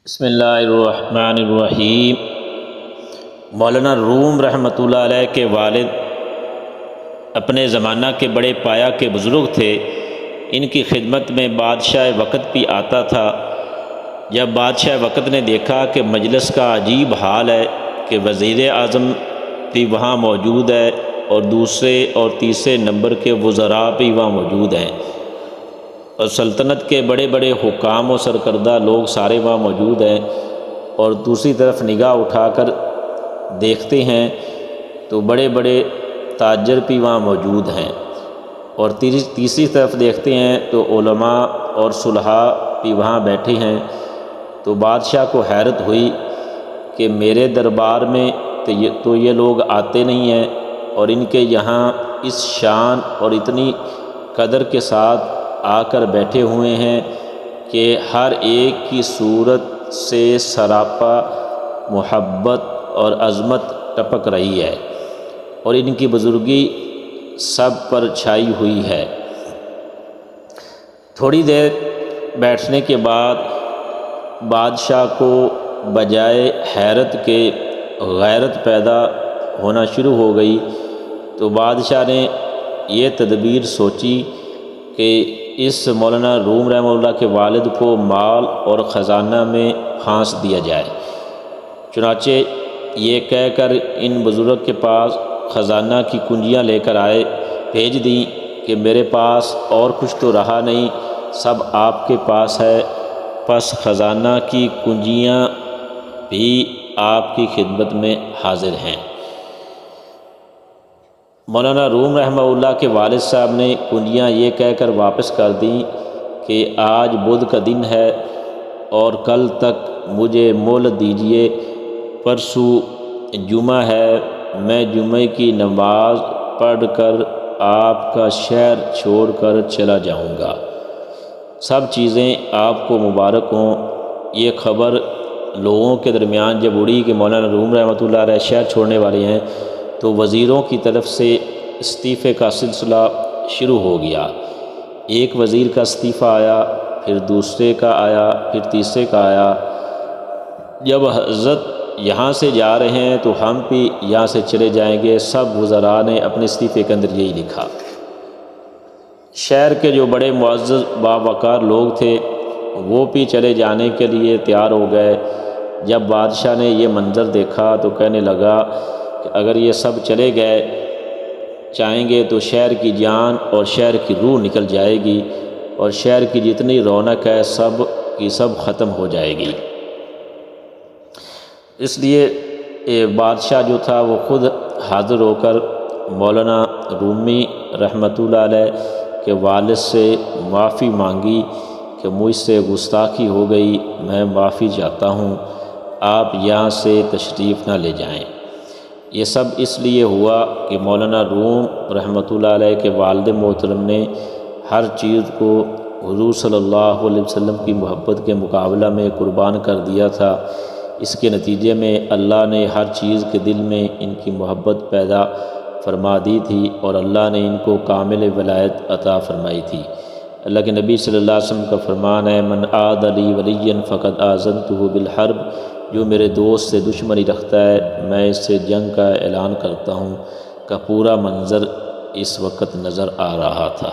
بسم اللہ الرحمن الرحیم۔ مولانا روم رحمۃ اللہ علیہ کے والد اپنے زمانہ کے بڑے پایا کے بزرگ تھے۔ ان کی خدمت میں بادشاہ وقت بھی آتا تھا۔ جب بادشاہ وقت نے دیکھا کہ مجلس کا عجیب حال ہے کہ وزیر اعظم بھی وہاں موجود ہے اور دوسرے اور تیسرے نمبر کے وزراء بھی وہاں موجود ہیں اور سلطنت کے بڑے بڑے حکام و سرکردہ لوگ سارے وہاں موجود ہیں، اور دوسری طرف نگاہ اٹھا کر دیکھتے ہیں تو بڑے بڑے تاجر بھی وہاں موجود ہیں، اور تیسری طرف دیکھتے ہیں تو علماء اور صلحاء بھی وہاں بیٹھے ہیں۔ تو بادشاہ کو حیرت ہوئی کہ میرے دربار میں تو یہ لوگ آتے نہیں ہیں، اور ان کے یہاں اس شان اور اتنی قدر کے ساتھ آ کر بیٹھے ہوئے ہیں کہ ہر ایک کی صورت سے سراپا محبت اور عظمت ٹپک رہی ہے، اور ان کی بزرگی سب پر چھائی ہوئی ہے۔ تھوڑی دیر بیٹھنے کے بعد بادشاہ کو بجائے حیرت کے غیرت پیدا ہونا شروع ہو گئی۔ تو بادشاہ نے یہ تدبیر سوچی کہ اس مولانا روم رحمہ اللہ کے والد کو مال اور خزانہ میں پھانس دیا جائے۔ چنانچہ یہ کہہ کر ان بزرگ کے پاس خزانہ کی کنجیاں لے کر بھیج دیں کہ میرے پاس اور کچھ تو رہا نہیں، سب آپ کے پاس ہے، پس خزانہ کی کنجیاں بھی آپ کی خدمت میں حاضر ہیں۔ مولانا روم رحمہ اللہ کے والد صاحب نے کنجیاں یہ کہہ کر واپس کر دیں کہ آج بدھ کا دن ہے اور کل تک مجھے مہلت دیجیے، پرسوں جمعہ ہے، میں جمعہ کی نماز پڑھ کر آپ کا شہر چھوڑ کر چلا جاؤں گا۔ سب چیزیں آپ کو مبارک ہوں۔ یہ خبر لوگوں کے درمیان جب اڑی کہ مولانا روم رحمۃ اللہ علیہ شہر چھوڑنے والے ہیں، تو وزیروں کی طرف سے استعفے کا سلسلہ شروع ہو گیا۔ ایک وزیر کا استعفیٰ آیا، پھر دوسرے کا آیا، پھر تیسرے کا آیا۔ جب حضرت یہاں سے جا رہے ہیں تو ہم بھی یہاں سے چلے جائیں گے، سب وزراء نے اپنے استعفے کے اندر یہی لکھا۔ شہر کے جو بڑے معزز باوقار لوگ تھے وہ بھی چلے جانے کے لیے تیار ہو گئے۔ جب بادشاہ نے یہ منظر دیکھا تو کہنے لگا کہ اگر یہ سب چلے گئے چاہیں گے تو شہر کی جان اور شہر کی روح نکل جائے گی، اور شہر کی جتنی رونق ہے سب کی سب ختم ہو جائے گی۔ اس لیے بادشاہ جو تھا وہ خود حاضر ہو کر مولانا رومی رحمۃ اللہ علیہ کے والد سے معافی مانگی کہ مجھ سے گستاخی ہو گئی، میں معافی چاہتا ہوں، آپ یہاں سے تشریف نہ لے جائیں۔ یہ سب اس لیے ہوا کہ مولانا روم رحمۃ اللہ علیہ کے والد محترم نے ہر چیز کو حضور صلی اللہ علیہ وسلم کی محبت کے مقابلہ میں قربان کر دیا تھا۔ اس کے نتیجے میں اللہ نے ہر چیز کے دل میں ان کی محبت پیدا فرما دی تھی، اور اللہ نے ان کو کامل ولایت عطا فرمائی تھی۔ اللہ کے نبی صلی اللہ علیہ وسلم کا فرمان ہے، من عاد لی ولی فقد آذنتہ بالحرب، جو میرے دوست سے دشمنی رکھتا ہے میں اس سے جنگ کا اعلان کرتا ہوں، کا پورا منظر اس وقت نظر آ رہا تھا۔